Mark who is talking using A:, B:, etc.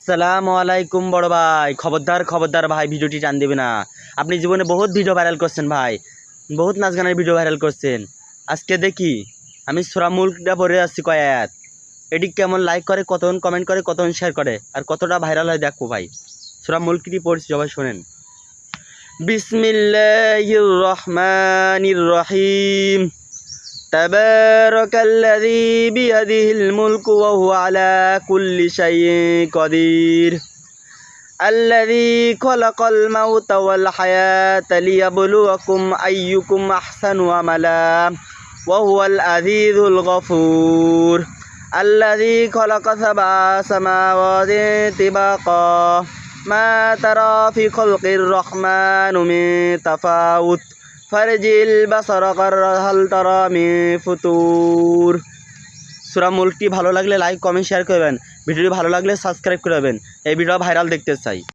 A: আসসালামু আলাইকুম বড় ভাই। খবরদার খবরদার ভাই, ভিডিওটি টান দেবে না। আপনি জীবনে বহুত ভিডিও ভাইরাল করছেন ভাই, বহুত নাচ গানের ভিডিও ভাইরাল করছেন। আজকে দেখি আমি সূরা মুলকটা পড়ে আসছি কয়াত, এটি কেমন লাইক করে, কতজন কমেন্ট করে, কতজন শেয়ার করে, আর কতটা ভাইরাল হয় দেখো ভাই। সূরা মুলকটি পড়ছি, সবাই শোনেন। বিসমিল্লাহির রহমানির রহিম। তাবারাকাল্লাযী বিয়াদিহিল মুলকু ওয়া হুয়া আলা কুল্লি শাইইন কাদির। الذي خلق الموت والحياة ليبلوكم أيكم أحسن عملا وهو العزيز الغفور. الذي خلق سبع سماوات طباقا ما ترى في خلق الرحمن من تفاوت فارجع البصر هل ترى من فطور. সূরা মুলকটি ভালো লাগলে লাইক কমেন্ট শেয়ার করবেন, ভিডিওটি ভালো লাগলে সাবস্ক্রাইব করবেন। এই ভিডিও ভাইরাল দেখতে চাই।